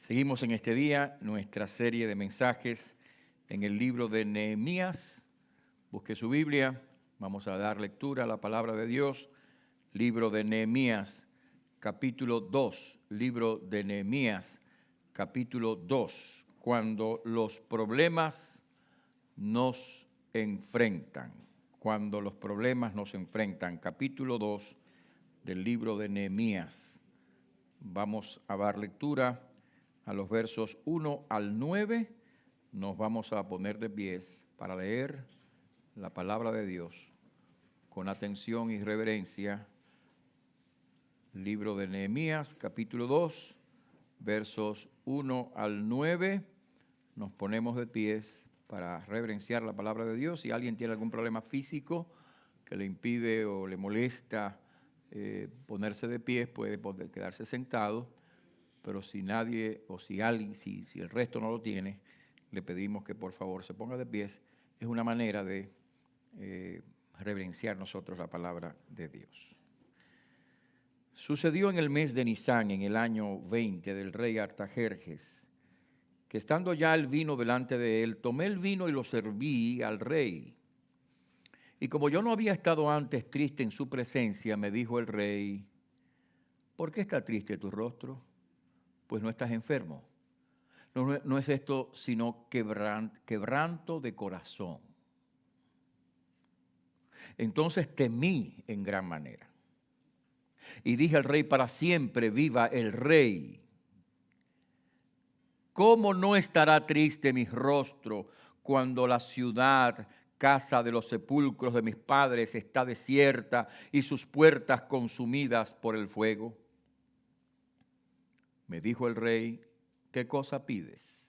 Seguimos en este día nuestra serie de mensajes en el libro de Nehemías. Busque su Biblia, vamos a dar lectura a la palabra de Dios. Libro de Nehemías, capítulo 2. Libro de Nehemías, capítulo 2. Cuando los problemas nos enfrentan. Cuando los problemas nos enfrentan. Capítulo 2 del libro de Nehemías. Vamos a dar lectura a los versos 1 al 9, nos vamos a poner de pies para leer la palabra de Dios con atención y reverencia. Libro de Nehemías, capítulo 2, versos 1 al 9, nos ponemos de pies para reverenciar la palabra de Dios. Si alguien tiene algún problema físico que le impide o le molesta ponerse de pies, puede quedarse sentado. Pero si nadie o si alguien, si el resto no lo tiene, le pedimos que por favor se ponga de pies. Es una manera de reverenciar nosotros la palabra de Dios. Sucedió en el mes de Nisán, en el año 20 del rey Artajerjes, que estando ya el vino delante de él, tomé el vino y lo serví al rey. Y como yo no había estado antes triste en su presencia, me dijo el rey: ¿por qué está triste tu rostro? Pues no estás enfermo. No es esto sino quebranto de corazón. Entonces temí en gran manera. Y dije al rey: para siempre viva el rey. ¿Cómo no estará triste mi rostro cuando la ciudad, casa de los sepulcros de mis padres, está desierta y sus puertas consumidas por el fuego? Me dijo el rey: ¿qué cosa pides?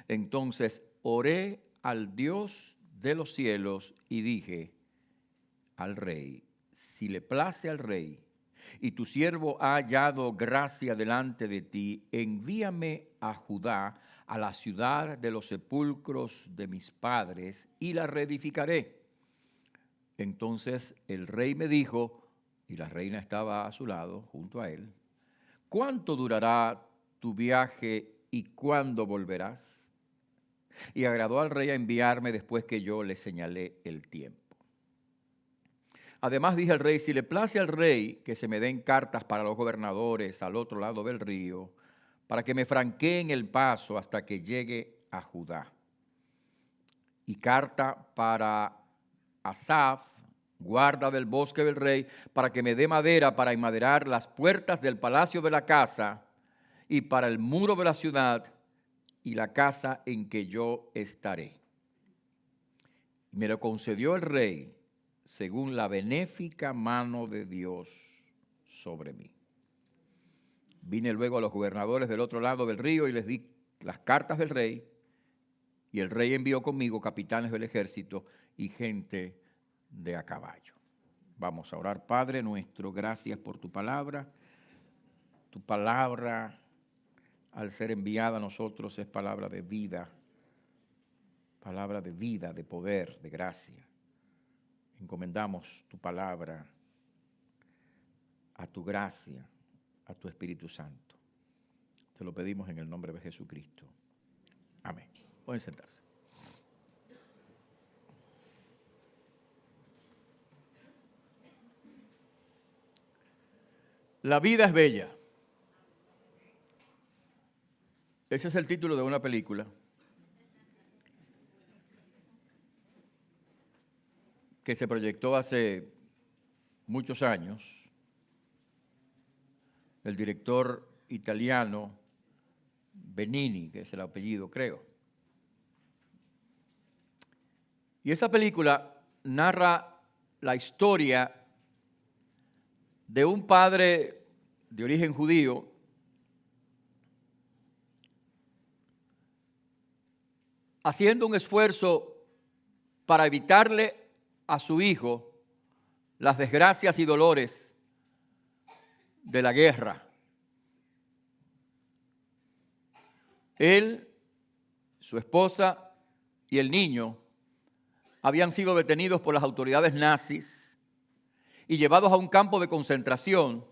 Entonces oré al Dios de los cielos y dije al rey: si le place al rey y tu siervo ha hallado gracia delante de ti, envíame a Judá, a la ciudad de los sepulcros de mis padres, y la reedificaré. Entonces el rey me dijo, y la reina estaba a su lado, junto a él: ¿cuánto durará tu viaje y cuándo volverás? Y agradó al rey a enviarme después que yo le señalé el tiempo. Además dije al rey: si le place al rey que se me den cartas para los gobernadores al otro lado del río, para que me franqueen el paso hasta que llegue a Judá. Y carta para Asaf, guarda del bosque del rey, para que me dé madera para enmaderar las puertas del palacio de la casa y para el muro de la ciudad y la casa en que yo estaré. Me lo concedió el rey según la benéfica mano de Dios sobre mí. Vine luego a los gobernadores del otro lado del río y les di las cartas del rey, y el rey envió conmigo capitanes del ejército y gente de a caballo. Vamos a orar. Padre nuestro, gracias por tu palabra. Tu palabra, al ser enviada a nosotros, es palabra de vida, de poder, de gracia. Encomendamos tu palabra a tu gracia, a tu Espíritu Santo. Te lo pedimos en el nombre de Jesucristo. Amén. Pueden sentarse. La vida es bella. Ese es el título de una película que se proyectó hace muchos años. El director italiano Benigni, que es el apellido, creo. Y esa película narra la historia de un padre de origen judío haciendo un esfuerzo para evitarle a su hijo las desgracias y dolores de la guerra. Él, su esposa y el niño habían sido detenidos por las autoridades nazis y llevados a un campo de concentración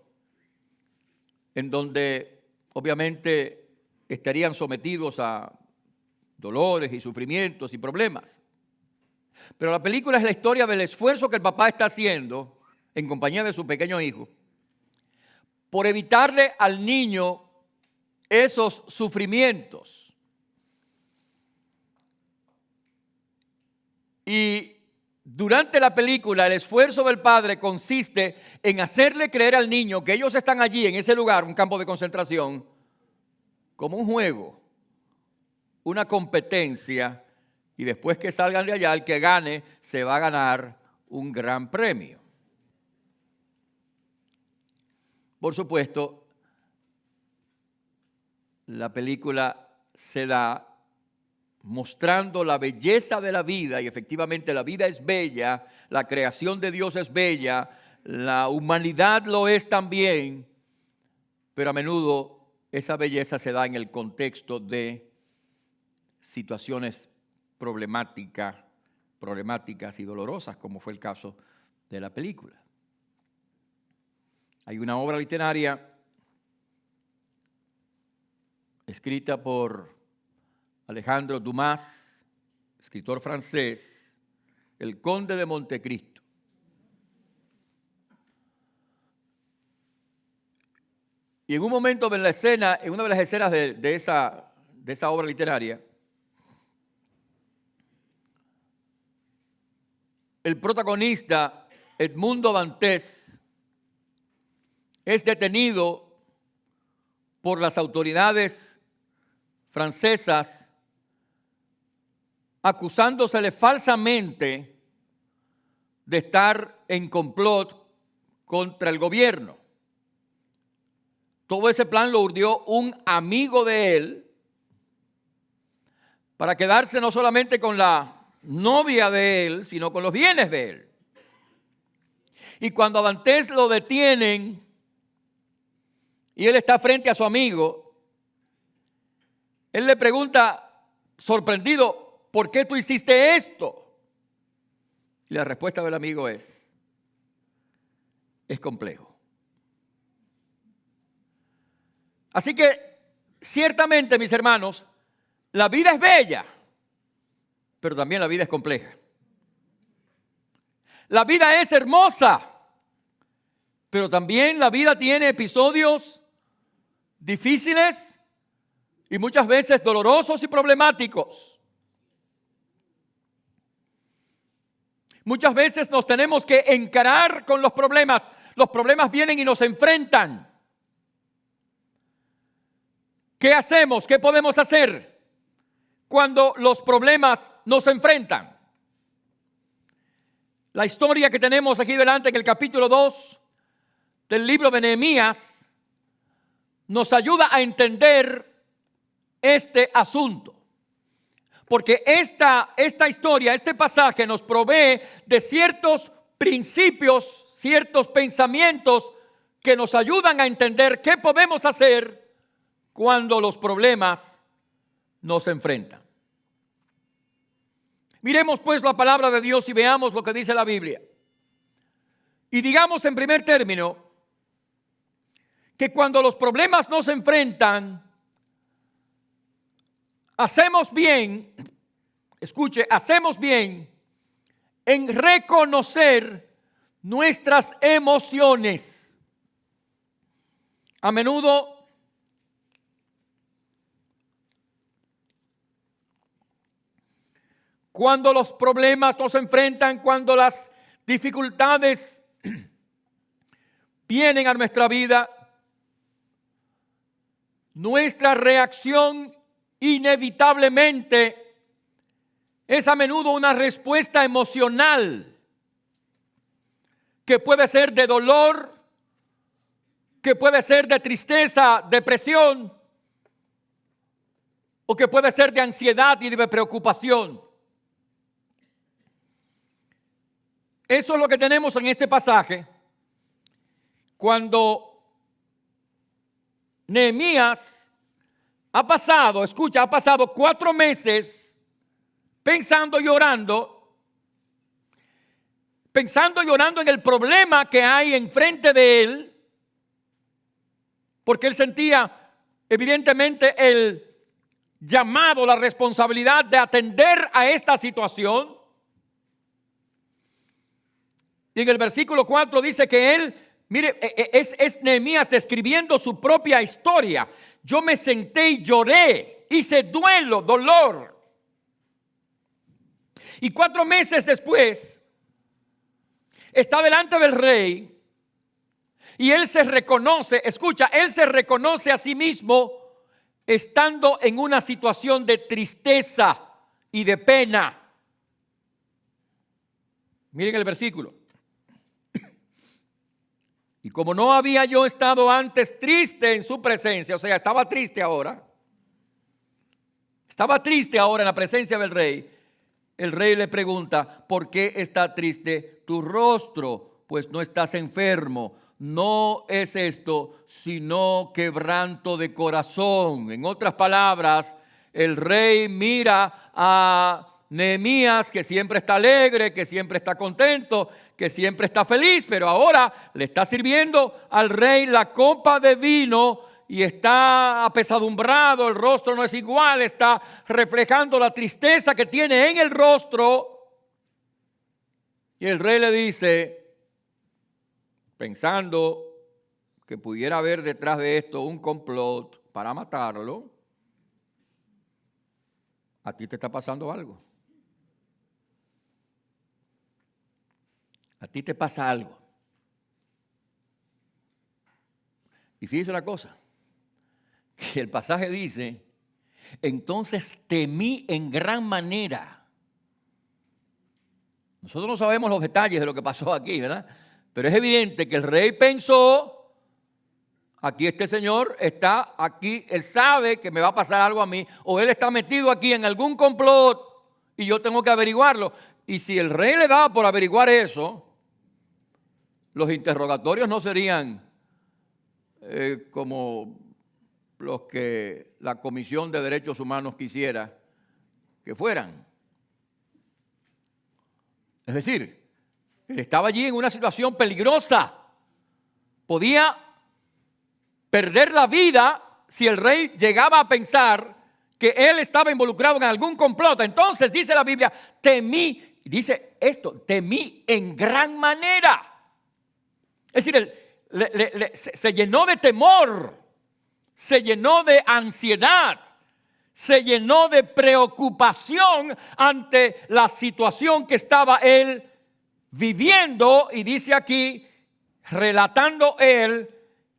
en donde obviamente estarían sometidos a dolores y sufrimientos y problemas. Pero la película es la historia del esfuerzo que el papá está haciendo en compañía de su pequeño hijo por evitarle al niño esos sufrimientos. Y durante la película, el esfuerzo del padre consiste en hacerle creer al niño que ellos están allí, en ese lugar, un campo de concentración, como un juego, una competencia, y después que salgan de allá, el que gane se va a ganar un gran premio. Por supuesto, la película se da mostrando la belleza de la vida, y efectivamente la vida es bella, la creación de Dios es bella, la humanidad lo es también, pero a menudo esa belleza se da en el contexto de situaciones problemáticas y dolorosas, como fue el caso de la película. Hay una obra literaria escrita por Alejandro Dumas, escritor francés, El Conde de Montecristo. Y en un momento de la escena, en una de las escenas de esa obra literaria, el protagonista, Edmundo Dantes, es detenido por las autoridades francesas acusándosele falsamente de estar en complot contra el gobierno. Todo ese plan lo urdió un amigo de él para quedarse no solamente con la novia de él, sino con los bienes de él. Y cuando a Dantes lo detienen y él está frente a su amigo, él le pregunta, sorprendido, ¿por qué tú hiciste esto? Y la respuesta del amigo es complejo. Así que, ciertamente, mis hermanos, la vida es bella, pero también la vida es compleja. La vida es hermosa, pero también la vida tiene episodios difíciles y muchas veces dolorosos y problemáticos. Muchas veces nos tenemos que encarar con los problemas. Los problemas vienen y nos enfrentan. ¿Qué hacemos? ¿Qué podemos hacer cuando los problemas nos enfrentan? La historia que tenemos aquí delante en el capítulo 2 del libro de Nehemías nos ayuda a entender este asunto. Porque esta historia, este pasaje nos provee de ciertos principios, ciertos pensamientos que nos ayudan a entender qué podemos hacer cuando los problemas nos enfrentan. Miremos pues la palabra de Dios y veamos lo que dice la Biblia. Y digamos en primer término que cuando los problemas nos enfrentan, hacemos bien, escuche, hacemos bien en reconocer nuestras emociones. A menudo cuando los problemas nos enfrentan, cuando las dificultades vienen a nuestra vida, nuestra reacción inevitablemente es a menudo una respuesta emocional que puede ser de dolor, que puede ser de tristeza, depresión, o que puede ser de ansiedad y de preocupación. Eso es lo que tenemos en este pasaje cuando Nehemías ha pasado 4 meses pensando y orando en el problema que hay enfrente de él, porque él sentía evidentemente el llamado, la responsabilidad de atender a esta situación. Y en el versículo 4 dice que él, mire, es Nehemías describiendo su propia historia. Yo me senté y lloré, hice duelo, dolor. Y 4 meses después, está delante del rey y él se reconoce, escucha, él se reconoce a sí mismo estando en una situación de tristeza y de pena. Miren el versículo. Y como no había yo estado antes triste en su presencia, o sea, estaba triste ahora en la presencia del rey, el rey le pregunta, ¿por qué está triste tu rostro? Pues no estás enfermo. No es esto, sino quebranto de corazón. En otras palabras, el rey mira a Nehemías, que siempre está alegre, que siempre está contento, que siempre está feliz, pero ahora le está sirviendo al rey la copa de vino y está apesadumbrado, el rostro no es igual, está reflejando la tristeza que tiene en el rostro. Y el rey le dice, pensando que pudiera haber detrás de esto un complot para matarlo, a ti te está pasando algo. A ti te pasa algo. Y fíjese una cosa, que el pasaje dice, entonces temí en gran manera. Nosotros no sabemos los detalles de lo que pasó aquí, ¿verdad? Pero es evidente que el rey pensó, aquí este señor está aquí, él sabe que me va a pasar algo a mí, o él está metido aquí en algún complot y yo tengo que averiguarlo. Y si el rey le daba por averiguar eso, los interrogatorios no serían como los que la Comisión de Derechos Humanos quisiera que fueran. Es decir, él estaba allí en una situación peligrosa. Podía perder la vida si el rey llegaba a pensar que él estaba involucrado en algún complot. Entonces dice la Biblia, temí, dice esto, temí en gran manera. Es decir, se llenó de temor, se llenó de ansiedad, se llenó de preocupación ante la situación que estaba él viviendo. Y dice aquí, relatando él,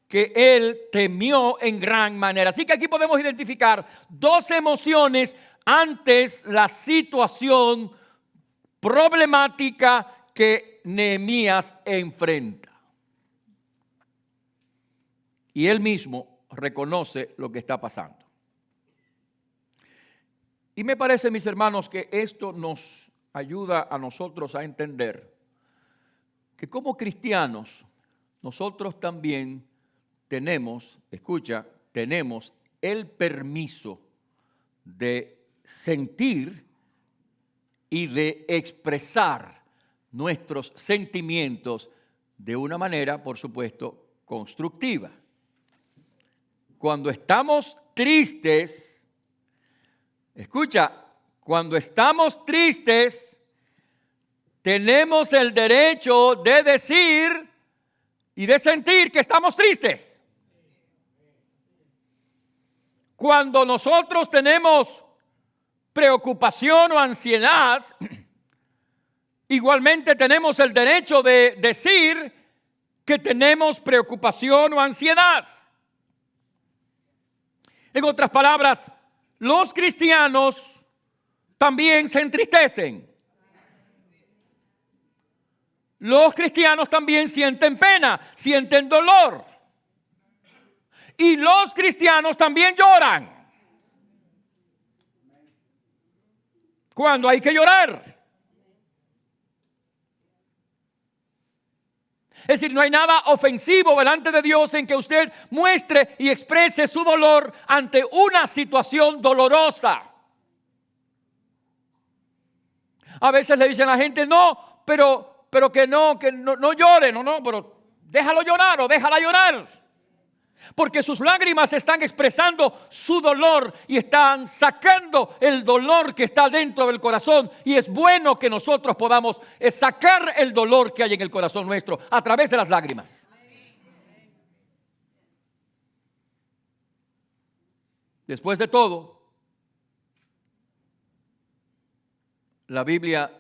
que él temió en gran manera. Así que aquí podemos identificar 2 emociones antes la situación problemática que Nehemías enfrenta. Y él mismo reconoce lo que está pasando. Y me parece, mis hermanos, que esto nos ayuda a nosotros a entender que como cristianos, nosotros también tenemos, escucha, tenemos el permiso de sentir y de expresar nuestros sentimientos de una manera, por supuesto, constructiva. Cuando estamos tristes, escucha, cuando estamos tristes, tenemos el derecho de decir y de sentir que estamos tristes. Cuando nosotros tenemos preocupación o ansiedad, igualmente tenemos el derecho de decir que tenemos preocupación o ansiedad. En otras palabras, los cristianos también se entristecen. Los cristianos también sienten pena, sienten dolor. Y los cristianos también lloran cuando hay que llorar. Es decir, no hay nada ofensivo delante de Dios en que usted muestre y exprese su dolor ante una situación dolorosa. A veces le dicen a la gente, no, pero que no llore, no, pero déjalo llorar o déjala llorar. Porque sus lágrimas están expresando su dolor y están sacando el dolor que está dentro del corazón. Y es bueno que nosotros podamos sacar el dolor que hay en el corazón nuestro a través de las lágrimas. Después de todo, la Biblia,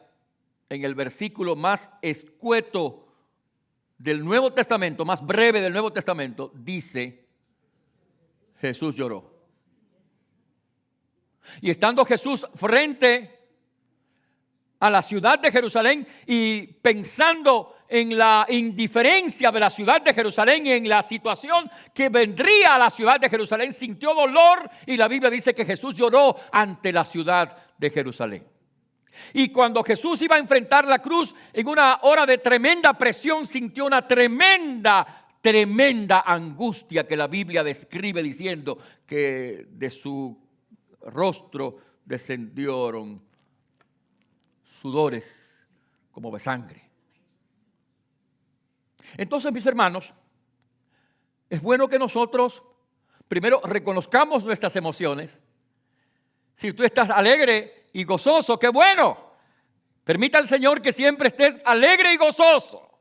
en el versículo más escueto del Nuevo Testamento, más breve del Nuevo Testamento, dice: Jesús lloró. Y estando Jesús frente a la ciudad de Jerusalén y pensando en la indiferencia de la ciudad de Jerusalén y en la situación que vendría a la ciudad de Jerusalén, sintió dolor, y la Biblia dice que Jesús lloró ante la ciudad de Jerusalén. Y cuando Jesús iba a enfrentar la cruz en una hora de tremenda presión, sintió una tremenda angustia que la Biblia describe diciendo que de su rostro descendieron sudores como de sangre. Entonces, mis hermanos, es bueno que nosotros primero reconozcamos nuestras emociones. Si tú estás alegre y gozoso, ¡qué bueno! Permita al Señor que siempre estés alegre y gozoso.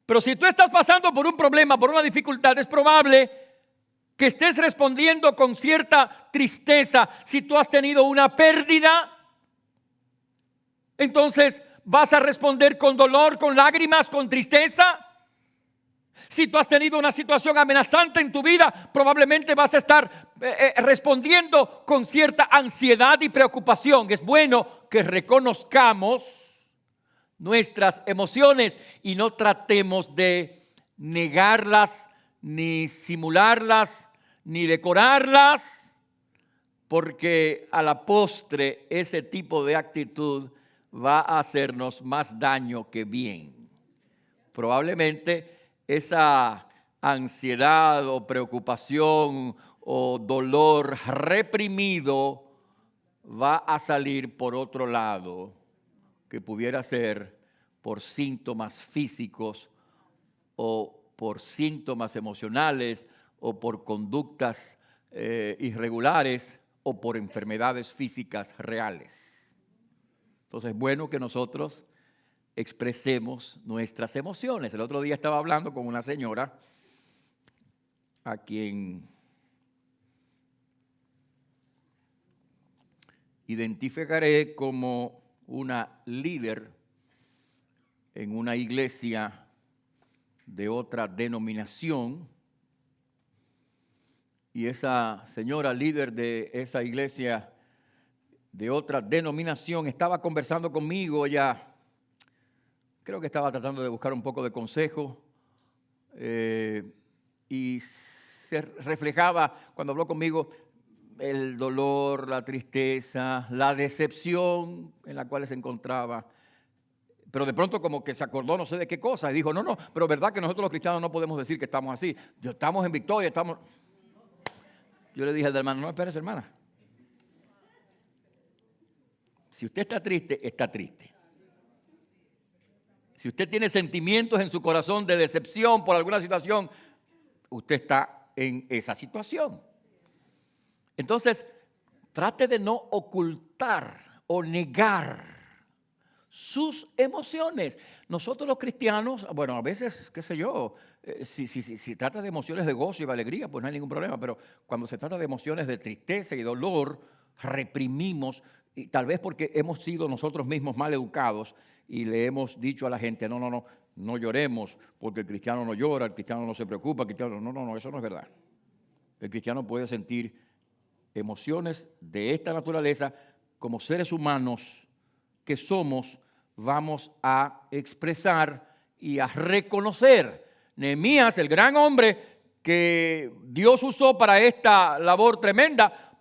Pero si tú estás pasando por un problema, por una dificultad, es probable que estés respondiendo con cierta tristeza. Si tú has tenido una pérdida, entonces vas a responder con dolor, con lágrimas, con tristeza. Si tú has tenido una situación amenazante en tu vida, probablemente vas a estar respondiendo con cierta ansiedad y preocupación. Es bueno que reconozcamos nuestras emociones y no tratemos de negarlas, ni simularlas, ni decorarlas, porque a la postre ese tipo de actitud va a hacernos más daño que bien. Probablemente esa ansiedad o preocupación o dolor reprimido va a salir por otro lado, que pudiera ser por síntomas físicos o por síntomas emocionales o por conductas irregulares o por enfermedades físicas reales. Entonces es bueno que nosotros expresemos nuestras emociones. El otro día estaba hablando con una señora a quien identificaré como una líder en una iglesia de otra denominación. Y esa señora líder de esa iglesia de otra denominación estaba conversando conmigo. Ella creo que estaba tratando de buscar un poco de consejo y se reflejaba cuando habló conmigo el dolor, la tristeza, la decepción en la cual se encontraba. Pero de pronto como que se acordó no sé de qué cosa y dijo, no, pero verdad que nosotros los cristianos no podemos decir que estamos así. Estamos en victoria, estamos... Yo le dije al hermano, no, espérese, hermana. Si usted está triste, está triste. Si usted tiene sentimientos en su corazón de decepción por alguna situación, usted está en esa situación. Entonces, trate de no ocultar o negar sus emociones. Nosotros los cristianos, bueno, a veces, qué sé yo, si trata de emociones de gozo y de alegría, pues no hay ningún problema, pero cuando se trata de emociones de tristeza y dolor, reprimimos, y tal vez porque hemos sido nosotros mismos mal educados y le hemos dicho a la gente, no lloremos, porque el cristiano no llora, el cristiano no se preocupa, el cristiano, no, eso no es verdad. El cristiano puede sentir emociones de esta naturaleza como seres humanos que somos, vamos a expresar y a reconocer. Nehemías, el gran hombre que Dios usó para esta labor tremenda,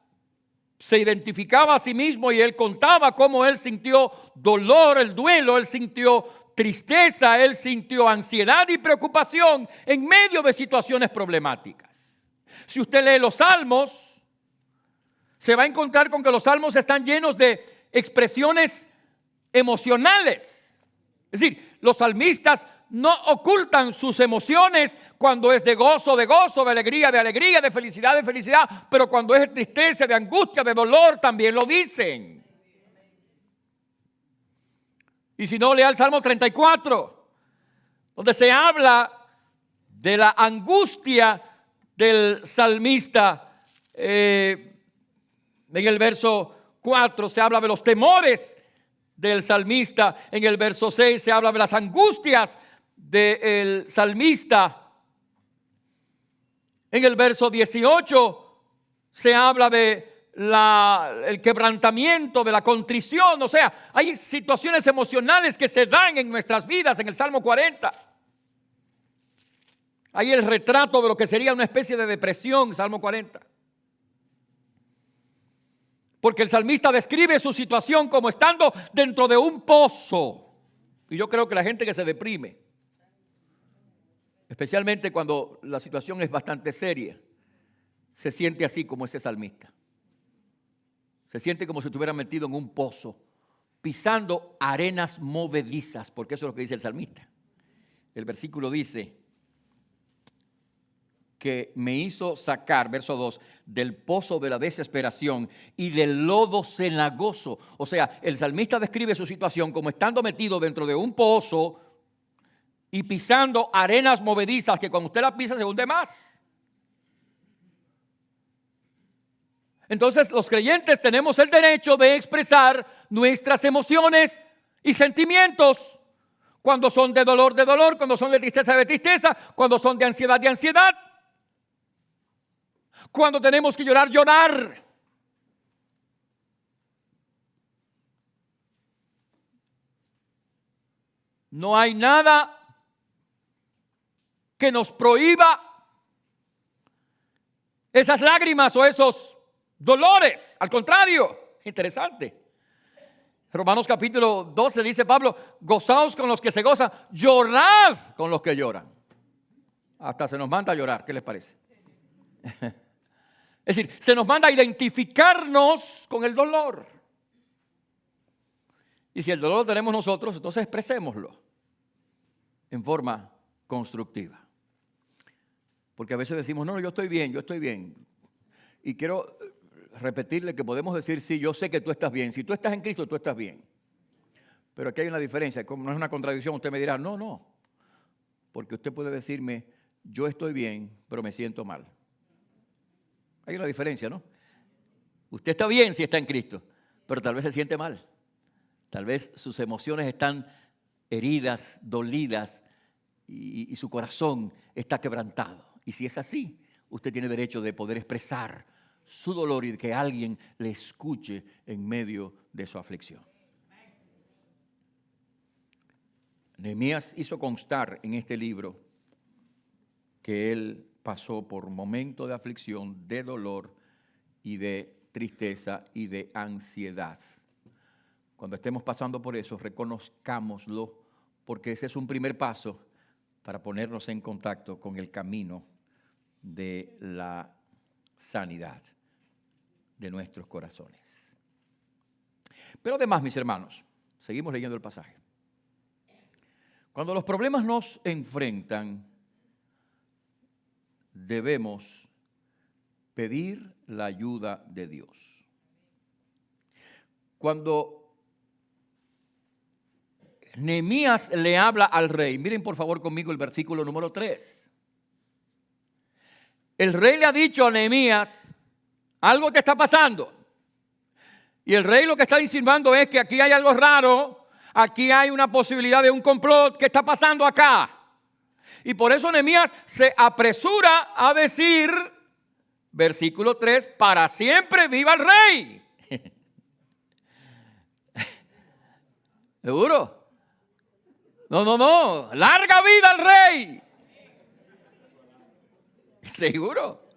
se identificaba a sí mismo y él contaba cómo él sintió dolor, el duelo, él sintió tristeza, él sintió ansiedad y preocupación en medio de situaciones problemáticas. Si usted lee los Salmos, se va a encontrar con que los Salmos están llenos de expresiones emocionales. Es decir, los salmistas no ocultan sus emociones. Cuando es de gozo, de alegría, de felicidad, de felicidad. Pero cuando es de tristeza, de angustia, de dolor, también lo dicen. Y si no, lea el Salmo 34, donde se habla de la angustia del salmista. En el verso 4 se habla de los temores del salmista. En el verso 6 se habla de las angustias del salmista. En el verso 18 se habla de el quebrantamiento, de la contrición. O sea, hay situaciones emocionales que se dan en nuestras vidas. En el Salmo 40 hay el retrato de lo que sería una especie de depresión. Salmo 40. Porque el salmista describe su situación como estando dentro de un pozo. Y yo creo que la gente que se deprime, especialmente cuando la situación es bastante seria, se siente así como ese salmista. Se siente como si estuviera metido en un pozo, pisando arenas movedizas, porque eso es lo que dice el salmista. El versículo dice que me hizo sacar, verso 2, del pozo de la desesperación y del lodo cenagoso. O sea, el salmista describe su situación como estando metido dentro de un pozo y pisando arenas movedizas que cuando usted la pisa se hunde más. Entonces, los creyentes tenemos el derecho de expresar nuestras emociones y sentimientos. Cuando son de dolor, cuando son de tristeza, cuando son de ansiedad. Cuando tenemos que llorar. No hay nada que nos prohíba esas lágrimas o esos dolores. Al contrario, interesante. Romanos capítulo 12 dice Pablo, gozaos con los que se gozan, llorad con los que lloran. Hasta se nos manda a llorar, ¿qué les parece? Es decir, se nos manda a identificarnos con el dolor. Y si el dolor lo tenemos nosotros, entonces expresémoslo en forma constructiva. Porque a veces decimos, no, yo estoy bien. Y quiero repetirle que podemos decir, sí, yo sé que tú estás bien. Si tú estás en Cristo, tú estás bien. Pero aquí hay una diferencia, como no es una contradicción, usted me dirá, no. Porque usted puede decirme, yo estoy bien, pero me siento mal. Hay una diferencia, ¿no? Usted está bien si está en Cristo, pero tal vez se siente mal. Tal vez sus emociones están heridas, dolidas y su corazón está quebrantado. Y si es así, usted tiene derecho de poder expresar su dolor y de que alguien le escuche en medio de su aflicción. Nehemías hizo constar en este libro que él pasó por momentos de aflicción, de dolor y de tristeza y de ansiedad. Cuando estemos pasando por eso, reconozcámoslo, porque ese es un primer paso para ponernos en contacto con el camino de la sanidad de nuestros corazones. Pero además, mis hermanos, seguimos leyendo el pasaje. Cuando los problemas nos enfrentan, debemos pedir la ayuda de Dios. Cuando Nehemías le habla al rey, miren por favor conmigo el versículo número 3. El rey le ha dicho a Nehemías, algo te está pasando. Y el rey lo que está insinuando es que aquí hay algo raro, aquí hay una posibilidad de un complot. ¿Qué está pasando acá? Y por eso Nehemías se apresura a decir, versículo 3, para siempre viva el rey. ¿Seguro? No, larga vida al rey. ¿Seguro?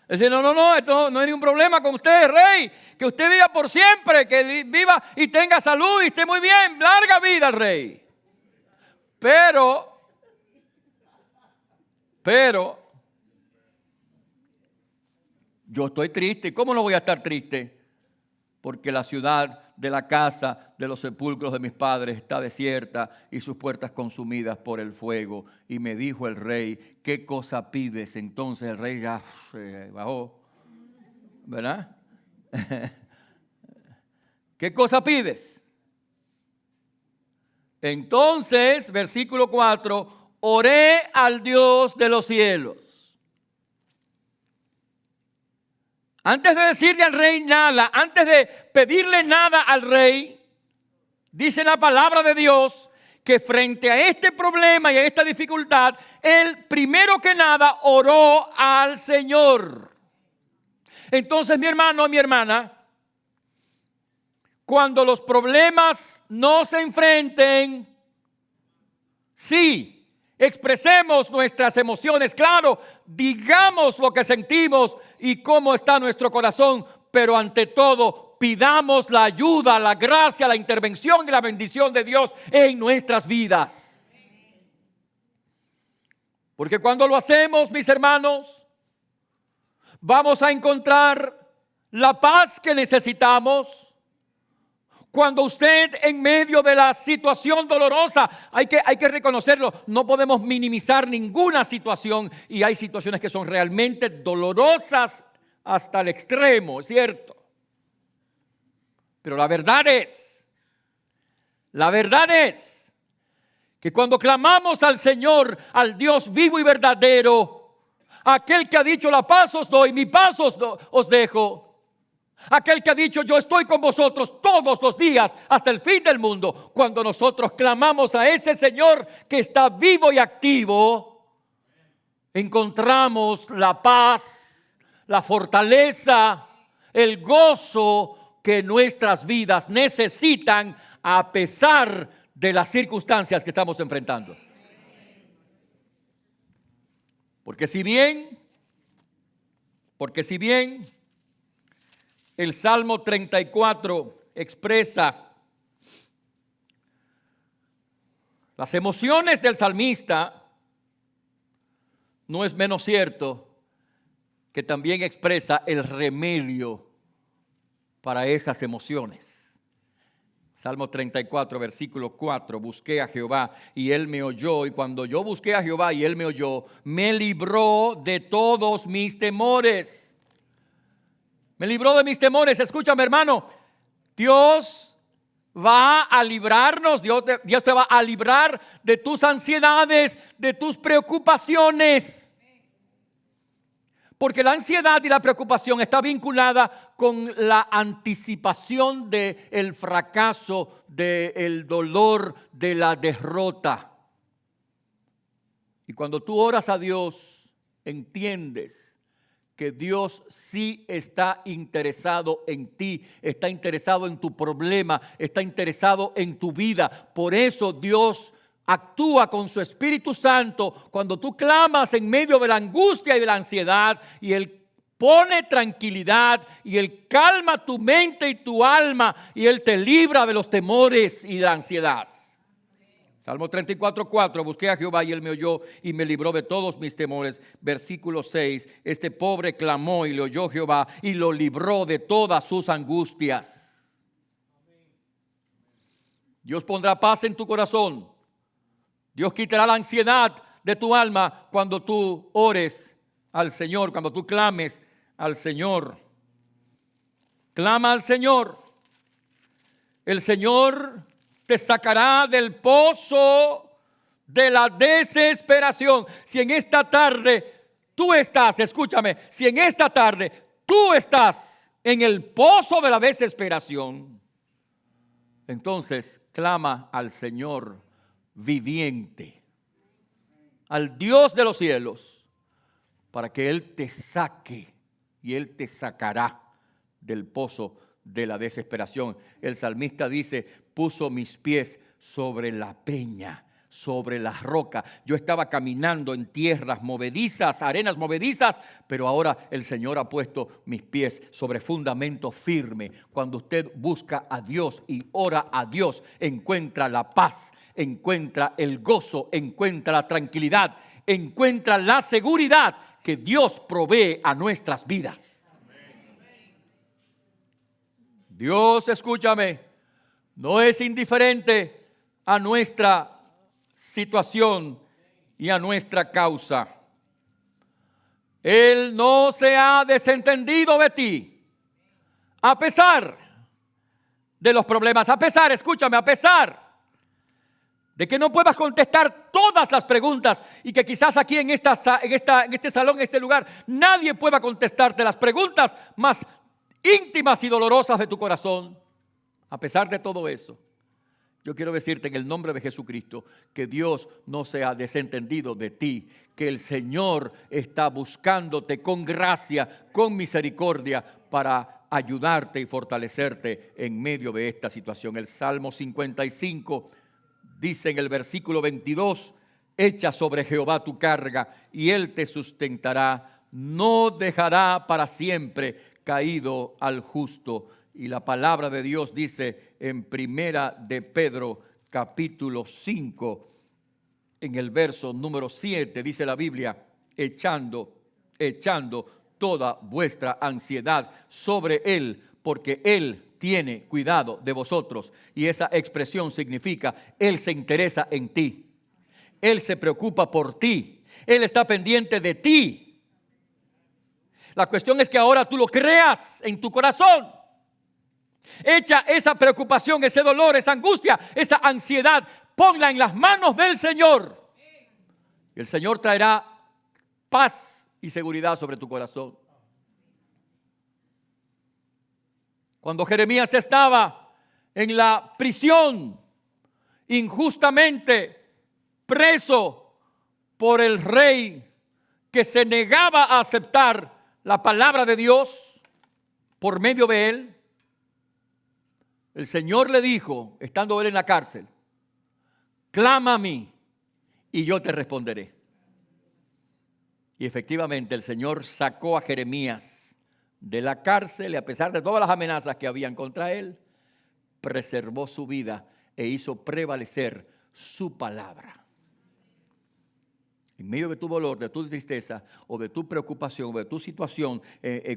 Es decir, no, esto no hay ningún problema con usted, rey. Que usted viva por siempre, que viva y tenga salud y esté muy bien. Larga vida al rey. Pero, yo estoy triste. ¿Cómo no voy a estar triste? porque la ciudad de la casa de los sepulcros de mis padres está desierta y sus puertas consumidas por el fuego. Y me dijo el rey, ¿qué cosa pides? Entonces el rey ya se bajó, ¿verdad? ¿Qué cosa pides? Entonces, versículo 4, oré al Dios de los cielos. Antes de decirle al rey nada, antes de pedirle nada al rey, dice la palabra de Dios que frente a este problema y a esta dificultad, él primero que nada oró al Señor. Entonces, mi hermano, mi hermana, cuando los problemas no se enfrenten, sí, expresemos nuestras emociones, claro, digamos lo que sentimos y cómo está nuestro corazón, pero ante todo pidamos la ayuda, la gracia, la intervención y la bendición de Dios en nuestras vidas. Porque cuando lo hacemos, mis hermanos, vamos a encontrar la paz que necesitamos. Cuando usted en medio de la situación dolorosa, hay que reconocerlo, no podemos minimizar ninguna situación y hay situaciones que son realmente dolorosas hasta el extremo, ¿cierto? Pero la verdad es que cuando clamamos al Señor, al Dios vivo y verdadero, aquel que ha dicho la paz os doy, mi paz os dejo, aquel que ha dicho yo estoy con vosotros todos los días hasta el fin del mundo. Cuando nosotros clamamos a ese Señor que está vivo y activo, encontramos la paz, la fortaleza, el gozo que nuestras vidas necesitan a pesar de las circunstancias que estamos enfrentando. Porque si bien el Salmo 34 expresa las emociones del salmista, no es menos cierto que también expresa el remedio para esas emociones. Salmo 34, versículo 4, busqué a Jehová y Él me oyó, y cuando yo busqué a Jehová y Él me oyó, me libró de todos mis temores. Me libró de mis temores. Escúchame, hermano, Dios va a librarnos, Dios te va a librar de tus ansiedades, de tus preocupaciones. Porque la ansiedad y la preocupación está vinculada con la anticipación del fracaso, del dolor, de la derrota. Y cuando tú oras a Dios, entiendes que Dios sí está interesado en ti, está interesado en tu problema, está interesado en tu vida. Por eso Dios actúa con su Espíritu Santo cuando tú clamas en medio de la angustia y de la ansiedad, y Él pone tranquilidad y Él calma tu mente y tu alma y Él te libra de los temores y de la ansiedad. Salmo 34, 4, busqué a Jehová y Él me oyó y me libró de todos mis temores. Versículo 6, este pobre clamó y le oyó Jehová y lo libró de todas sus angustias. Dios pondrá paz en tu corazón. Dios quitará la ansiedad de tu alma cuando tú ores al Señor, cuando tú clames al Señor. Clama al Señor. El Señor te sacará del pozo de la desesperación. Si en esta tarde tú estás, escúchame, si en esta tarde tú estás en el pozo de la desesperación, entonces clama al Señor viviente, al Dios de los cielos, para que Él te saque y Él te sacará del pozo de la desesperación. El salmista dice, puso mis pies sobre la peña, sobre la roca. Yo estaba caminando en tierras movedizas, arenas movedizas, pero ahora el Señor ha puesto mis pies sobre fundamento firme. Cuando usted busca a Dios y ora a Dios, encuentra la paz, encuentra el gozo, encuentra la tranquilidad, encuentra la seguridad que Dios provee a nuestras vidas. Dios, escúchame, no es indiferente a nuestra situación y a nuestra causa. Él no se ha desentendido de ti, a pesar de los problemas, a pesar, escúchame, a pesar de que no puedas contestar todas las preguntas y que quizás aquí en este salón, en este lugar, nadie pueda contestarte las preguntas más íntimas y dolorosas de tu corazón. A pesar de todo eso, yo quiero decirte en el nombre de Jesucristo que Dios no se ha desentendido de ti, que el Señor está buscándote con gracia, con misericordia para ayudarte y fortalecerte en medio de esta situación. El Salmo 55 dice en el versículo 22, echa sobre Jehová tu carga y Él te sustentará, no dejará para siempre caído al justo. Y la palabra de Dios dice en Primera de Pedro capítulo 5, en el verso número 7, dice la Biblia, echando toda vuestra ansiedad sobre Él, porque Él tiene cuidado de vosotros. Y esa expresión significa, Él se interesa en ti. Él se preocupa por ti. Él está pendiente de ti. La cuestión es que ahora tú lo creas en tu corazón. Echa esa preocupación, ese dolor, esa angustia, esa ansiedad, ponla en las manos del Señor. El Señor traerá paz y seguridad sobre tu corazón. Cuando Jeremías estaba en la prisión, injustamente preso por el rey que se negaba a aceptar la palabra de Dios por medio de él, el Señor le dijo, estando él en la cárcel, clama a mí y yo te responderé. Y efectivamente el Señor sacó a Jeremías de la cárcel y a pesar de todas las amenazas que habían contra él, preservó su vida e hizo prevalecer su palabra. En medio de tu dolor, de tu tristeza o de tu preocupación o de tu situación,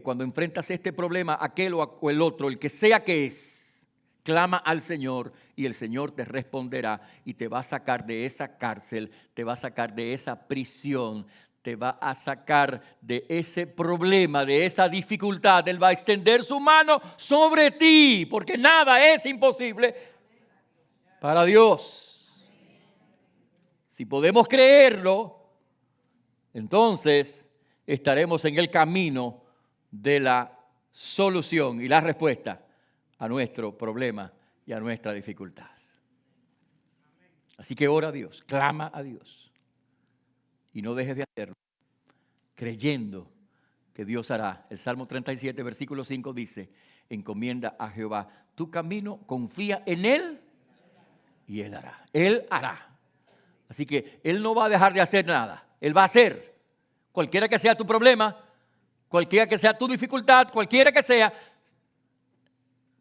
cuando enfrentas este problema, aquel o el otro, el que sea que es, clama al Señor y el Señor te responderá y te va a sacar de esa cárcel, te va a sacar de esa prisión, te va a sacar de ese problema, de esa dificultad. Él va a extender su mano sobre ti, porque nada es imposible para Dios. Si podemos creerlo, entonces estaremos en el camino de la solución y la respuesta a nuestro problema y a nuestra dificultad. Así que ora a Dios, clama a Dios y no dejes de hacerlo, creyendo que Dios hará. El Salmo 37, versículo 5 dice, encomienda a Jehová tu camino, confía en Él y Él hará. Él hará. Así que Él no va a dejar de hacer nada. Él va a hacer. Cualquiera que sea tu problema, cualquiera que sea tu dificultad, cualquiera que sea.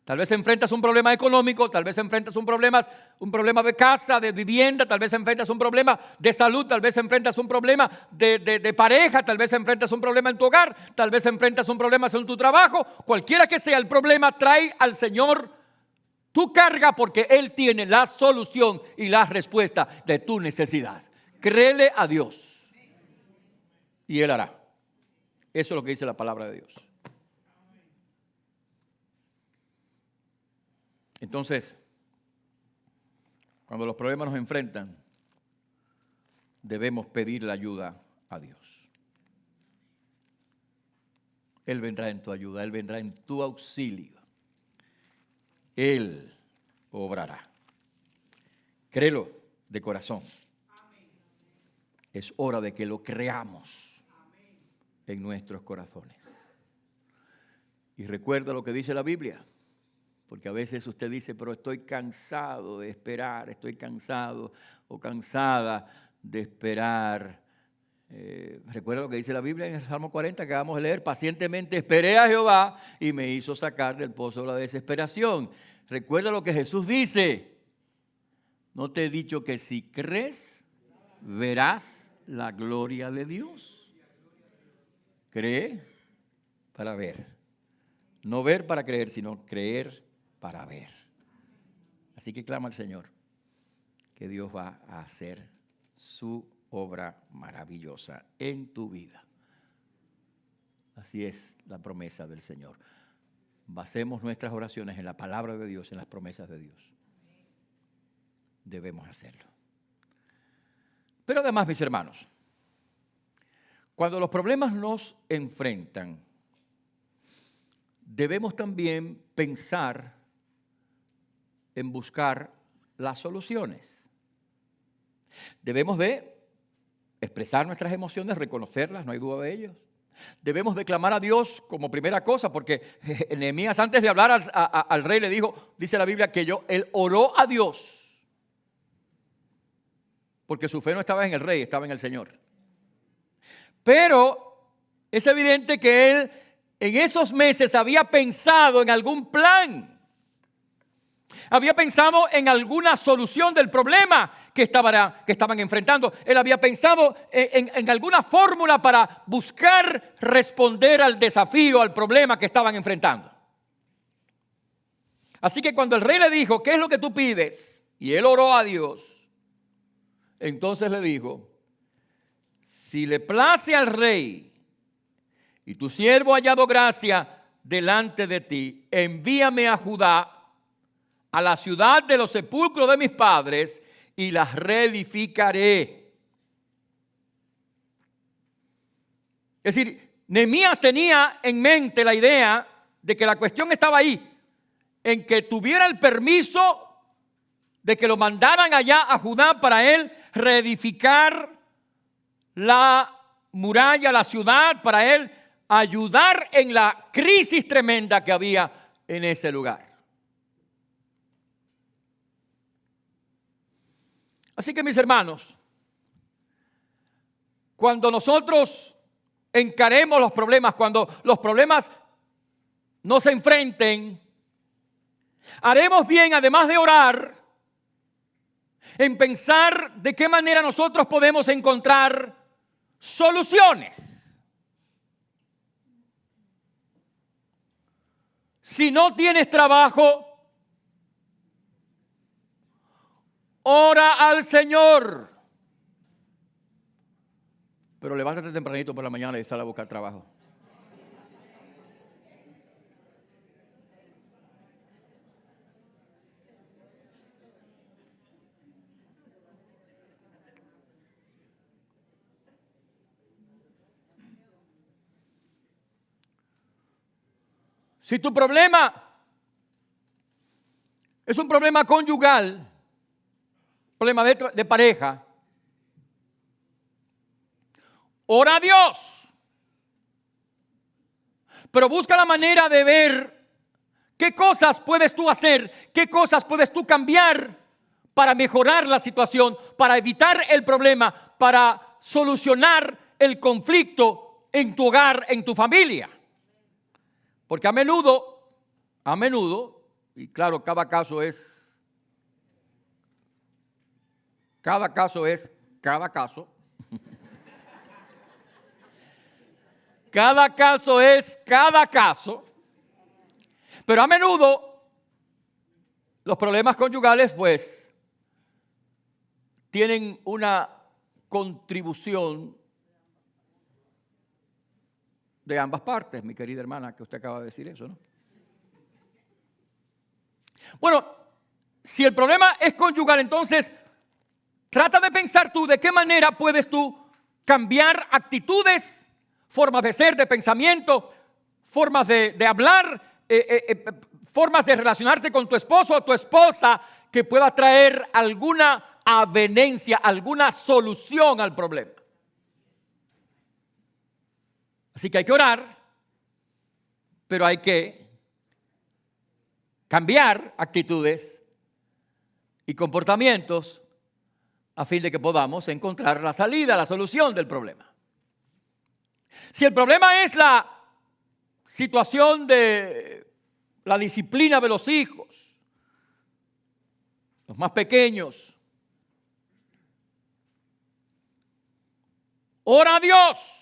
Tal vez enfrentas un problema económico, tal vez enfrentas un problema de casa, de vivienda, tal vez enfrentas un problema de salud, tal vez enfrentas un problema de pareja, tal vez enfrentas un problema en tu hogar, tal vez enfrentas un problema en tu trabajo. Cualquiera que sea el problema, trae al Señor tu carga porque Él tiene la solución y la respuesta de tu necesidad. Créele a Dios y Él hará. Eso es lo que dice la palabra de Dios. Entonces, cuando los problemas nos enfrentan, debemos pedir la ayuda a Dios. Él vendrá en tu ayuda, Él vendrá en tu auxilio. Él obrará. Créelo de corazón. Es hora de que lo creamos en nuestros corazones. Y recuerda lo que dice la Biblia. Porque a veces usted dice, pero estoy cansado de esperar, estoy cansado o cansada de esperar. Recuerda lo que dice la Biblia en el Salmo 40 que vamos a leer. Pacientemente esperé a Jehová y me hizo sacar del pozo de la desesperación. Recuerda lo que Jesús dice. ¿No te he dicho que si crees, verás la gloria de Dios? Cree para ver. No ver para creer, sino creer para ver. Así que clama al Señor que Dios va a hacer su obra maravillosa en tu vida. Así es la promesa del Señor. Basemos nuestras oraciones en la palabra de Dios, en las promesas de Dios. Debemos hacerlo. Pero además, mis hermanos, cuando los problemas nos enfrentan, debemos también pensar en buscar las soluciones. Debemos de expresar nuestras emociones, reconocerlas, no hay duda de ello. Debemos de clamar a Dios como primera cosa, porque Nehemías antes de hablar al rey le dijo, dice la Biblia, que él oró a Dios, porque su fe no estaba en el rey, estaba en el Señor. Pero es evidente que él en esos meses había pensado en algún plan. Había pensado en alguna solución del problema que estaban enfrentando. Él había pensado en alguna fórmula para buscar responder al desafío, al problema que estaban enfrentando. Así que cuando el rey le dijo, ¿qué es lo que tú pides? Y él oró a Dios. Entonces le dijo, si le place al rey y tu siervo ha hallado gracia delante de ti, envíame a Judá, a la ciudad de los sepulcros de mis padres, y las reedificaré. Es decir, Nehemías tenía en mente la idea de que la cuestión estaba ahí, en que tuviera el permiso de que lo mandaran allá a Judá para él reedificar la muralla, la ciudad, para él ayudar en la crisis tremenda que había en ese lugar. Así que mis hermanos, cuando nosotros encaremos los problemas, cuando los problemas nos enfrenten, haremos bien, además de orar, en pensar de qué manera nosotros podemos encontrar soluciones. Si no tienes trabajo, ora al Señor. Pero levántate tempranito por la mañana y sal a buscar trabajo. Si tu problema es un problema conyugal, problema de pareja, ora a Dios, pero busca la manera de ver qué cosas puedes tú hacer, qué cosas puedes tú cambiar para mejorar la situación, para evitar el problema, para solucionar el conflicto en tu hogar, en tu familia. Porque a menudo, y claro, cada caso es cada caso. Cada caso es cada caso. Pero a menudo los problemas conyugales pues tienen una contribución de ambas partes, mi querida hermana, que usted acaba de decir eso, ¿no? Bueno, si el problema es conyugal, entonces trata de pensar tú de qué manera puedes tú cambiar actitudes, formas de ser, de pensamiento, formas de hablar, formas de relacionarte con tu esposo o tu esposa que pueda traer alguna avenencia, alguna solución al problema. Así que hay que orar, pero hay que cambiar actitudes y comportamientos a fin de que podamos encontrar la salida, la solución del problema. Si el problema es la situación de la disciplina de los hijos, los más pequeños, ora a Dios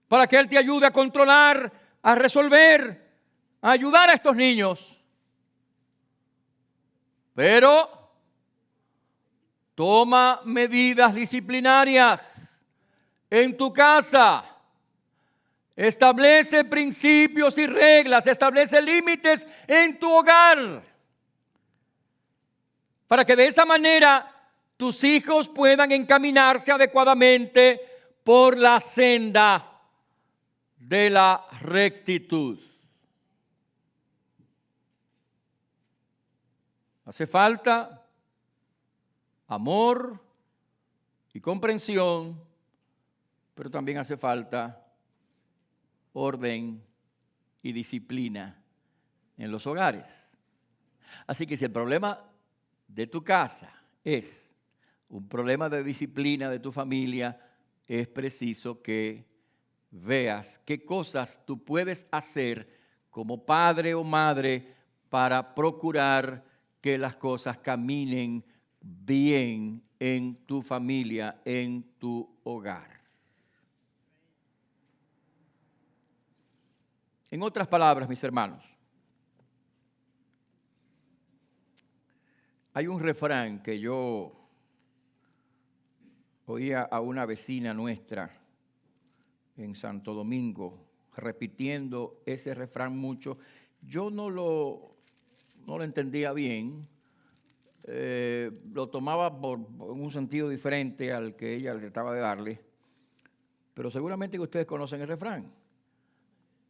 para que Él te ayude a controlar, a resolver, a ayudar a estos niños. Pero toma medidas disciplinarias en tu casa. Establece principios y reglas, establece límites en tu hogar, para que de esa manera tus hijos puedan encaminarse adecuadamente por la senda de la rectitud. Hace falta amor y comprensión, pero también hace falta orden y disciplina en los hogares. Así que si el problema de tu casa es un problema de disciplina de tu familia, es preciso que veas qué cosas tú puedes hacer como padre o madre para procurar que las cosas caminen bien en tu familia, en tu hogar. En otras palabras, mis hermanos, hay un refrán que yo oía a una vecina nuestra en Santo Domingo repitiendo ese refrán mucho. Yo no lo entendía bien, lo tomaba en un sentido diferente al que ella trataba de darle, pero seguramente que ustedes conocen el refrán.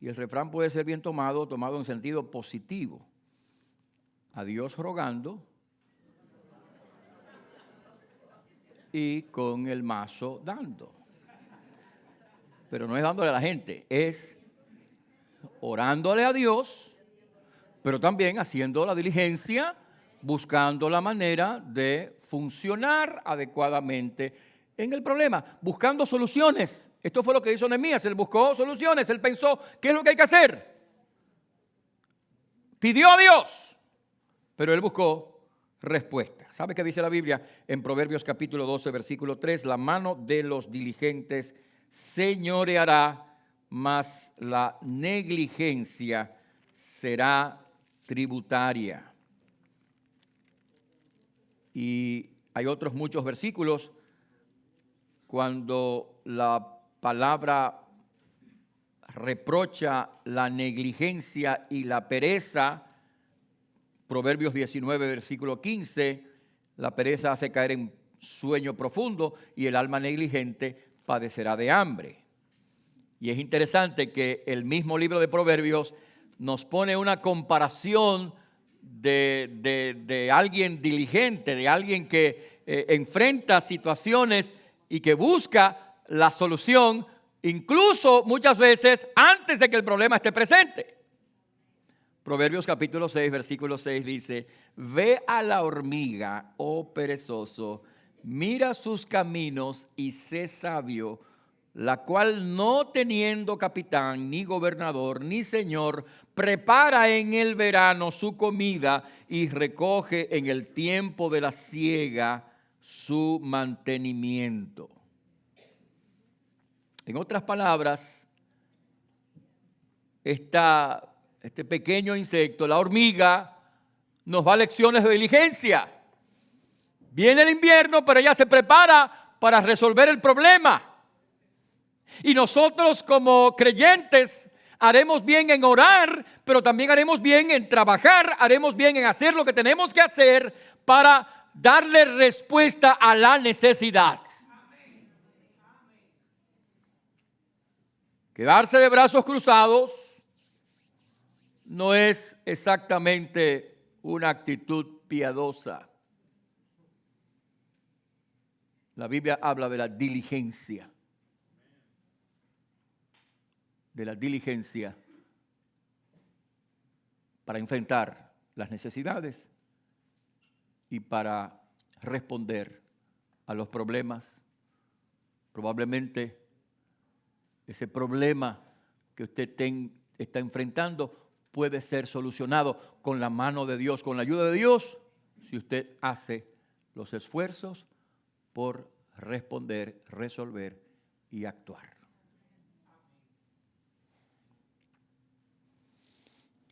Y el refrán puede ser bien tomado en sentido positivo. A Dios rogando y con el mazo dando. Pero no es dándole a la gente, es orándole a Dios, pero también haciendo la diligencia, buscando la manera de funcionar adecuadamente en el problema, buscando soluciones. Esto fue lo que hizo Nehemías, él buscó soluciones, él pensó, ¿qué es lo que hay que hacer? Pidió a Dios, pero él buscó respuesta. ¿Sabe qué dice la Biblia en Proverbios capítulo 12, versículo 3? La mano de los diligentes señoreará, mas la negligencia será tributaria. Y hay otros muchos versículos cuando la palabra reprocha la negligencia y la pereza. Proverbios 19, versículo 15, la pereza hace caer en sueño profundo y el alma negligente padecerá de hambre. Y es interesante que el mismo libro de Proverbios nos pone una comparación de alguien diligente, de alguien que enfrenta situaciones y que busca la solución, incluso muchas veces antes de que el problema esté presente. Proverbios capítulo 6, versículo 6 dice: ve a la hormiga, oh perezoso, mira sus caminos y sé sabio, la cual no teniendo capitán, ni gobernador, ni señor, prepara en el verano su comida y recoge en el tiempo de la siega su mantenimiento. En otras palabras, este pequeño insecto, la hormiga, nos da lecciones de diligencia. Viene el invierno, pero ella se prepara para resolver el problema. Y nosotros como creyentes haremos bien en orar, pero también haremos bien en trabajar, haremos bien en hacer lo que tenemos que hacer para darle respuesta a la necesidad. Quedarse de brazos cruzados no es exactamente una actitud piadosa. La Biblia habla de la diligencia. De la diligencia para enfrentar las necesidades y para responder a los problemas. Probablemente ese problema que usted está enfrentando puede ser solucionado con la mano de Dios, con la ayuda de Dios, si usted hace los esfuerzos por responder, resolver y actuar.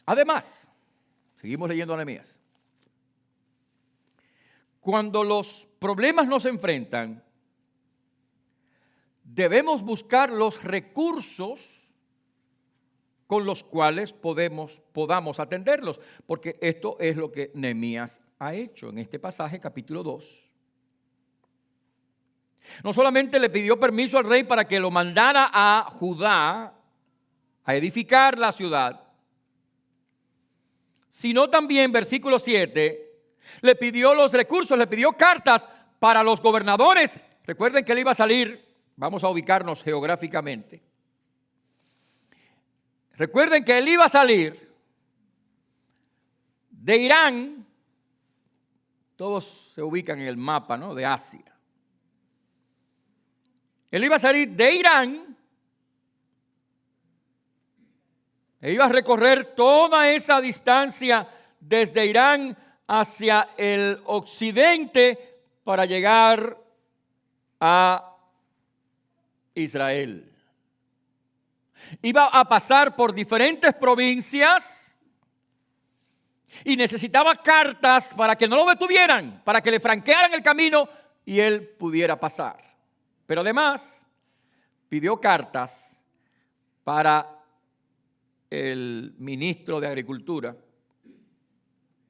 Además, seguimos leyendo a Nehemías. Cuando los problemas nos enfrentan, debemos buscar los recursos con los cuales podamos atenderlos, porque esto es lo que Nehemías ha hecho en este pasaje, capítulo 2. No solamente le pidió permiso al rey para que lo mandara a Judá a edificar la ciudad, sino también, versículo 7, le pidió los recursos, le pidió cartas para los gobernadores. Recuerden que él iba a salir, vamos a ubicarnos geográficamente. Recuerden que él iba a salir de Irán, todos se ubican en el mapa, ¿no?, de Asia. Él iba a salir de Irán e iba a recorrer toda esa distancia desde Irán hacia el occidente para llegar a Israel. Iba a pasar por diferentes provincias y necesitaba cartas para que no lo detuvieran, para que le franquearan el camino y él pudiera pasar. Pero además pidió cartas para el ministro de Agricultura,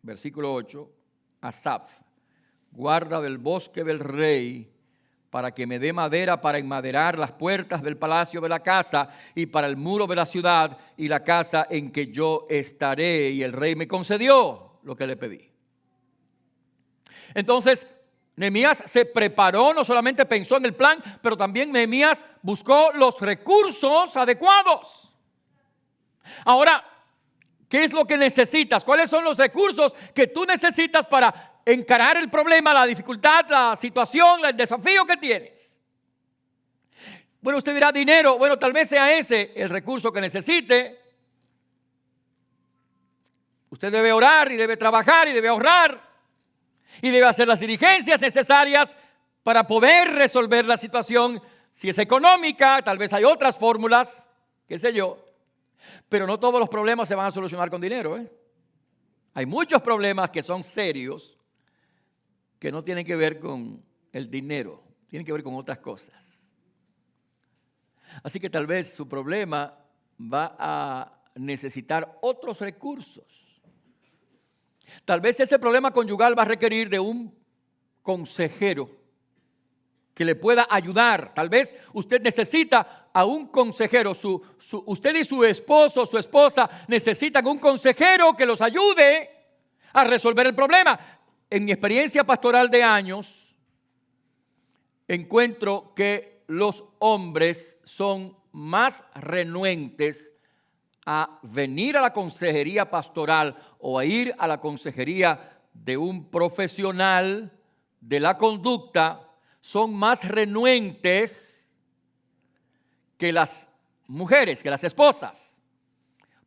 versículo 8, Asaf, guarda del bosque del rey, para que me dé madera para enmaderar las puertas del palacio de la casa y para el muro de la ciudad y la casa en que yo estaré. Y el rey me concedió lo que le pedí. Entonces, Nehemías se preparó, no solamente pensó en el plan, pero también Nehemías buscó los recursos adecuados. Ahora, ¿qué es lo que necesitas? ¿Cuáles son los recursos que tú necesitas para encarar el problema, la dificultad, la situación, el desafío que tienes? Bueno, usted dirá dinero. Bueno, tal vez sea ese el recurso que necesite. Usted debe orar y debe trabajar y debe ahorrar y debe hacer las diligencias necesarias para poder resolver la situación. Si es económica, tal vez hay otras fórmulas, qué sé yo. Pero no todos los problemas se van a solucionar con dinero, ¿eh? Hay muchos problemas que son serios, que no tienen que ver con el dinero, tienen que ver con otras cosas. Así que tal vez su problema va a necesitar otros recursos. Tal vez ese problema conyugal va a requerir de un consejero que le pueda ayudar. Tal vez usted necesita a un consejero. Usted y su esposo o su esposa necesitan un consejero que los ayude a resolver el problema. En mi experiencia pastoral de años, encuentro que los hombres son más renuentes a venir a la consejería pastoral o a ir a la consejería de un profesional de la conducta. Son más renuentes que las mujeres, que las esposas.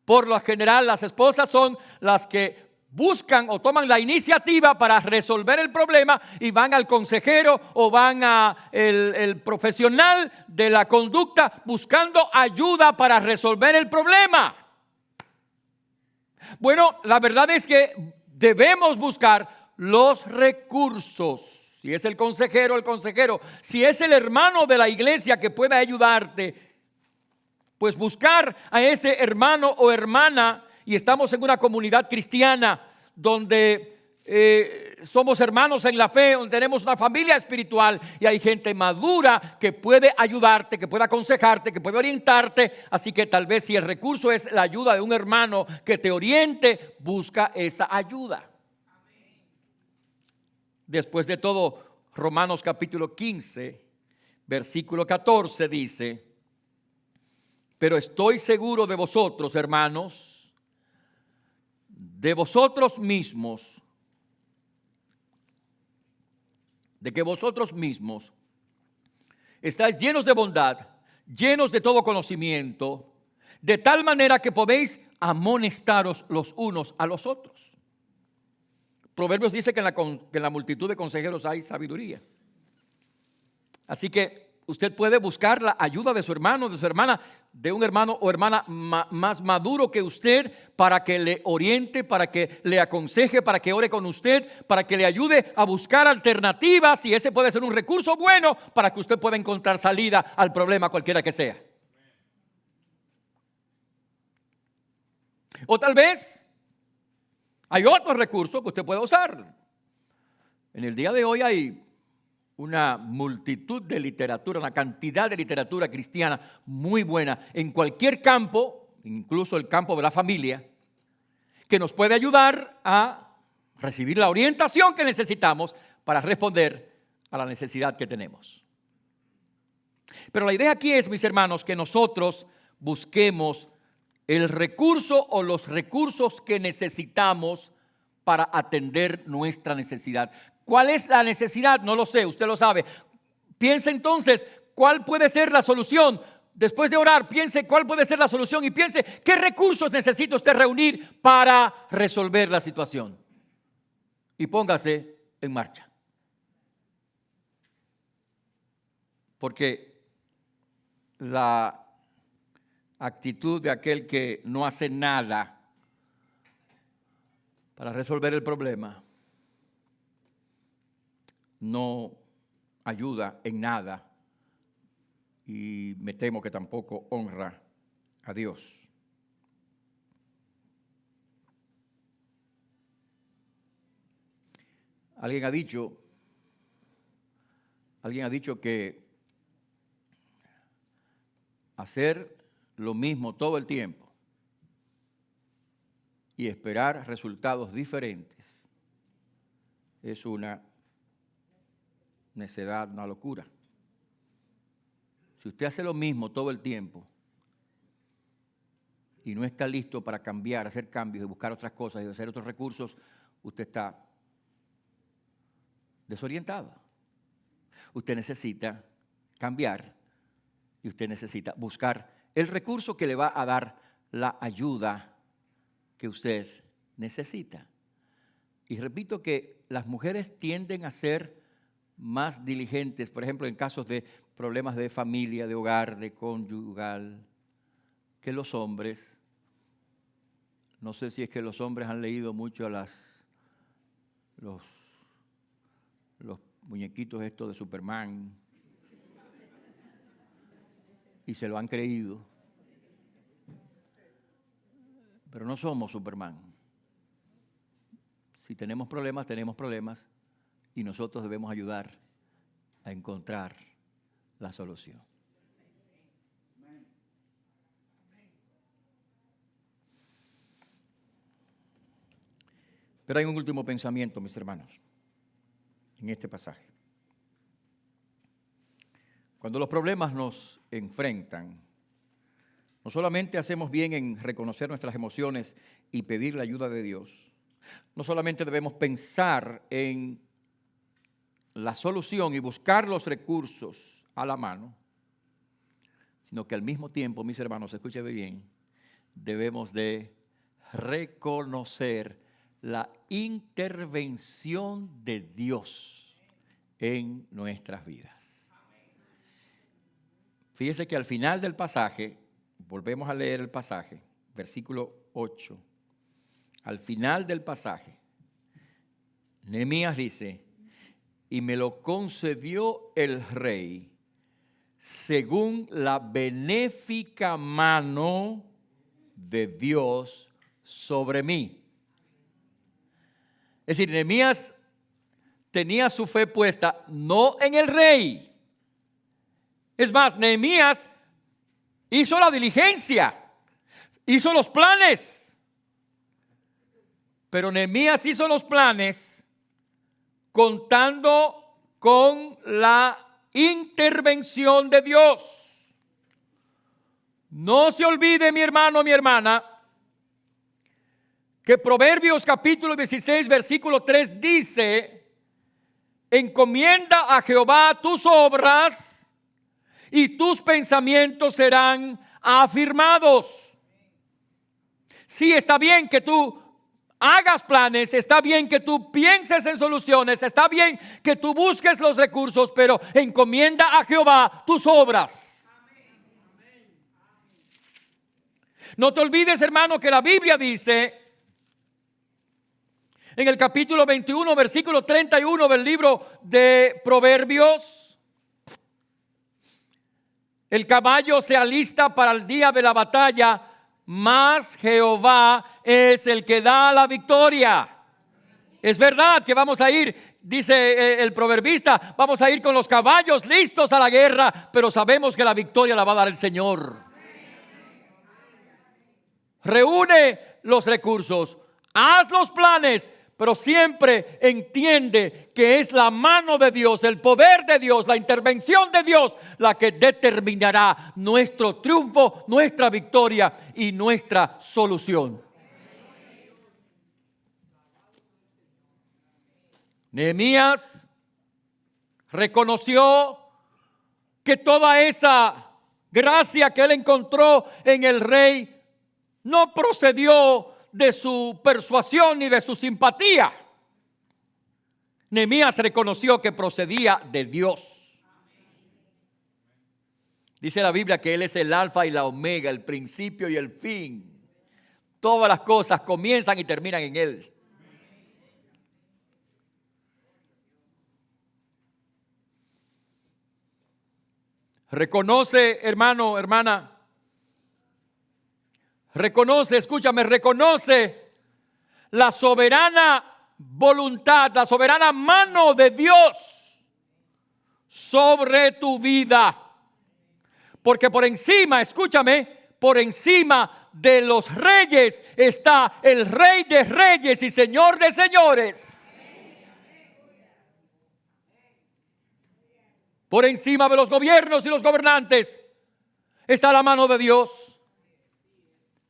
Por lo general, las esposas son las que buscan o toman la iniciativa para resolver el problema y van al consejero o van al profesional de la conducta buscando ayuda para resolver el problema. Bueno, la verdad es que debemos buscar los recursos. Si es el consejero, si es el hermano de la iglesia que pueda ayudarte, pues buscar a ese hermano o hermana. Y estamos en una comunidad cristiana donde somos hermanos en la fe, donde tenemos una familia espiritual y hay gente madura que puede ayudarte, que puede aconsejarte, que puede orientarte. Así que tal vez si el recurso es la ayuda de un hermano que te oriente, busca esa ayuda. Después de todo, Romanos capítulo 15, versículo 14 dice: pero estoy seguro de vosotros, hermanos, de vosotros mismos, de que vosotros mismos estáis llenos de bondad, llenos de todo conocimiento, de tal manera que podéis amonestaros los unos a los otros. Proverbios dice que en la multitud de consejeros hay sabiduría. Así que usted puede buscar la ayuda de su hermano, de su hermana, de un hermano o hermana más maduro que usted para que le oriente, para que le aconseje, para que ore con usted, para que le ayude a buscar alternativas, y ese puede ser un recurso bueno para que usted pueda encontrar salida al problema cualquiera que sea. O tal vez hay otros recursos que usted puede usar. En el día de hoy hay una multitud de literatura, una cantidad de literatura cristiana muy buena en cualquier campo, incluso el campo de la familia, que nos puede ayudar a recibir la orientación que necesitamos para responder a la necesidad que tenemos. Pero la idea aquí es, mis hermanos, que nosotros busquemos el recurso o los recursos que necesitamos para atender nuestra necesidad. ¿Cuál es la necesidad? No lo sé, usted lo sabe. Piense entonces, ¿cuál puede ser la solución? Después de orar, piense cuál puede ser la solución y piense qué recursos necesita usted reunir para resolver la situación. Y póngase en marcha. Porque la actitud de aquel que no hace nada para resolver el problema no ayuda en nada, y me temo que tampoco honra a Dios. Alguien ha dicho que hacer lo mismo todo el tiempo y esperar resultados diferentes es una necedad, una locura. Si usted hace lo mismo todo el tiempo y no está listo para cambiar, hacer cambios y buscar otras cosas y hacer otros recursos, usted está desorientado. Usted necesita cambiar y usted necesita buscar el recurso que le va a dar la ayuda que usted necesita. Y repito que las mujeres tienden a ser más diligentes, por ejemplo, en casos de problemas de familia, de hogar, de conyugal, que los hombres. No sé si es que los hombres han leído mucho los muñequitos estos de Superman y se lo han creído. Pero no somos Superman. Si tenemos problemas y nosotros debemos ayudar a encontrar la solución. Pero hay un último pensamiento, mis hermanos, en este pasaje. Cuando los problemas nos enfrentan, no solamente hacemos bien en reconocer nuestras emociones y pedir la ayuda de Dios, no solamente debemos pensar en la solución y buscar los recursos a la mano, sino que al mismo tiempo, mis hermanos, escúcheme bien, debemos de reconocer la intervención de Dios en nuestras vidas. Fíjese que al final del pasaje, volvemos a leer el pasaje, versículo 8, al final del pasaje, Nehemías dice: y me lo concedió el rey según la benéfica mano de Dios sobre mí. Es decir, Nehemías tenía su fe puesta no en el rey. Es más, Nehemías hizo la diligencia, hizo los planes. Pero Nehemías hizo los planes contando con la intervención de Dios. No se olvide, mi hermano, mi hermana, que Proverbios capítulo 16, versículo 3 dice: encomienda a Jehová tus obras y tus pensamientos serán afirmados. Sí, está bien que tú hagas planes, está bien que tú pienses en soluciones, está bien que tú busques los recursos, pero encomienda a Jehová tus obras. No te olvides, hermano, que la Biblia dice en el capítulo 21, versículo 31 del libro de Proverbios: el caballo se alista para el día de la batalla, mas Jehová es el que da la victoria. Es verdad que vamos a ir, dice el proverbista, vamos a ir con los caballos listos a la guerra, pero sabemos que la victoria la va a dar el Señor. Reúne los recursos, haz los planes, pero siempre entiende que es la mano de Dios, el poder de Dios, la intervención de Dios la que determinará nuestro triunfo, nuestra victoria y nuestra solución. Nehemías reconoció que toda esa gracia que él encontró en el rey no procedió de su persuasión ni de su simpatía. Nehemías reconoció que procedía de Dios. Dice la Biblia que Él es el alfa y la omega, el principio y el fin. Todas las cosas comienzan y terminan en Él. Reconoce, hermano, hermana. Reconoce, escúchame, reconoce la soberana voluntad, la soberana mano de Dios sobre tu vida. Porque por encima, escúchame, por encima de los reyes está el Rey de reyes y Señor de señores. Por encima de los gobiernos y los gobernantes está la mano de Dios.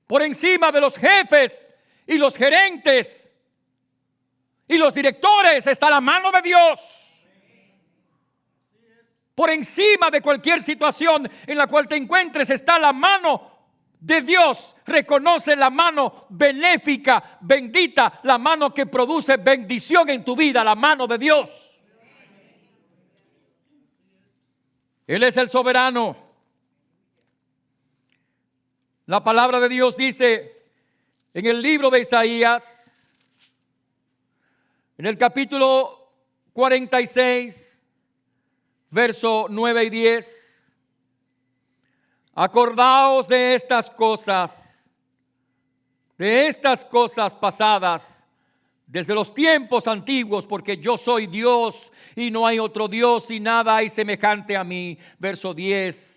Por encima de los jefes y los gerentes y los directores está la mano de Dios. Por encima de cualquier situación en la cual te encuentres está la mano de Dios. Reconoce la mano benéfica, bendita, la mano que produce bendición en tu vida, la mano de Dios. Él es el soberano. La palabra de Dios dice en el libro de Isaías, en el capítulo 46, verso 9 y 10. Acordaos de estas cosas pasadas, desde los tiempos antiguos, porque yo soy Dios y no hay otro Dios y nada hay semejante a mí. Verso 10.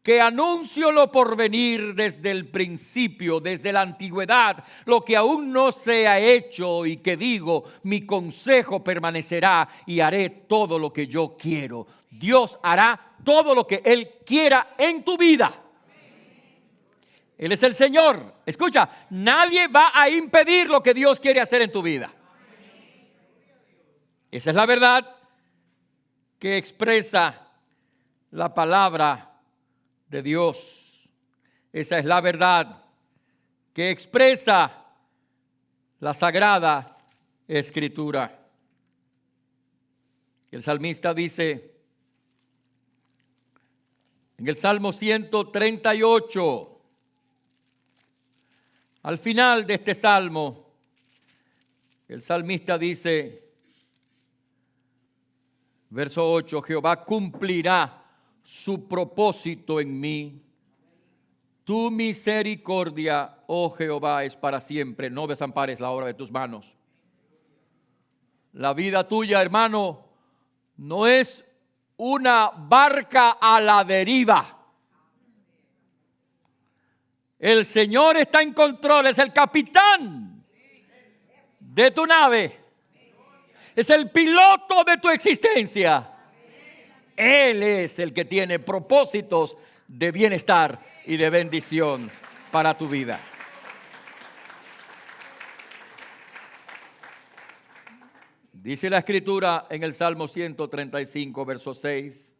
Que anuncio lo por venir desde el principio, desde la antigüedad, lo que aún no se ha hecho, y que digo, mi consejo permanecerá y haré todo lo que yo quiero. Dios hará todo lo que Él quiera en tu vida. Él es el Señor. Escucha, nadie va a impedir lo que Dios quiere hacer en tu vida. Esa es la verdad que expresa la palabra de Dios. Esa es la verdad que expresa la Sagrada Escritura. El salmista dice en el Salmo 138, al final de este salmo, el salmista dice, verso 8, Jehová cumplirá su propósito en mí. Tu misericordia, oh Jehová, es para siempre. No desampares la obra de tus manos. La vida tuya, hermano, no es una barca a la deriva. El Señor está en control, es el capitán de tu nave. Es el piloto de tu existencia. Él es el que tiene propósitos de bienestar y de bendición para tu vida. Dice la Escritura en el Salmo 135, verso 6.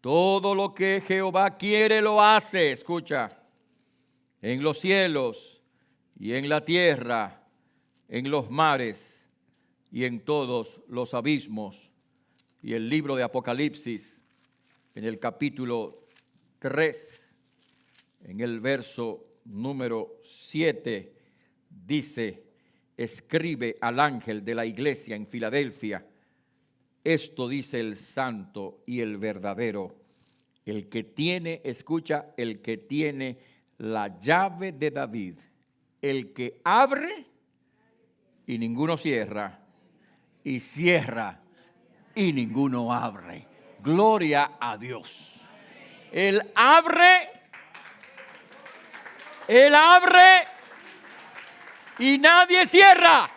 Todo lo que Jehová quiere lo hace, escucha, en los cielos y en la tierra, en los mares y en todos los abismos. Y el libro de Apocalipsis, en el capítulo 3, en el verso número 7, dice: escribe al ángel de la iglesia en Filadelfia, esto dice el santo y el verdadero, el que tiene, escucha, el que tiene la llave de David, el que abre y ninguno cierra, y cierra y ninguno abre. Gloria a Dios. Él abre y nadie cierra.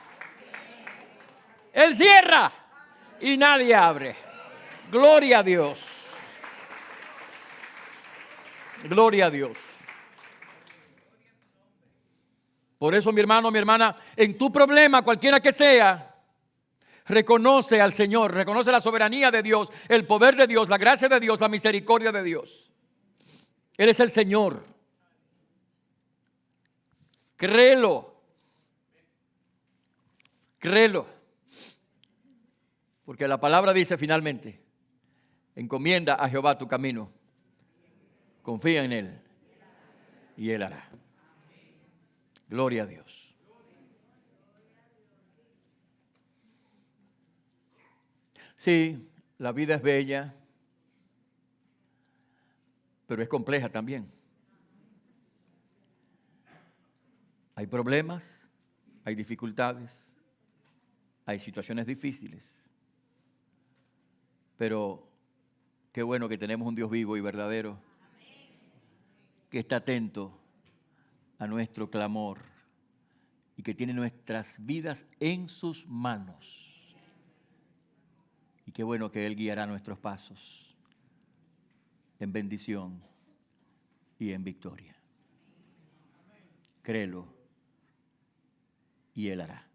Él cierra y nadie abre. Gloria a Dios. Gloria a Dios. Por eso, mi hermano, mi hermana, en tu problema, cualquiera que sea, reconoce al Señor, reconoce la soberanía de Dios, el poder de Dios, la gracia de Dios, la misericordia de Dios. Él es el Señor. Créelo. Créelo. Porque la palabra dice finalmente: encomienda a Jehová tu camino, confía en Él y Él hará. Gloria a Dios. Sí, la vida es bella, pero es compleja también. Hay problemas, hay dificultades, hay situaciones difíciles. Pero qué bueno que tenemos un Dios vivo y verdadero, que está atento a nuestro clamor y que tiene nuestras vidas en sus manos. Y qué bueno que Él guiará nuestros pasos en bendición y en victoria. Créelo y Él hará.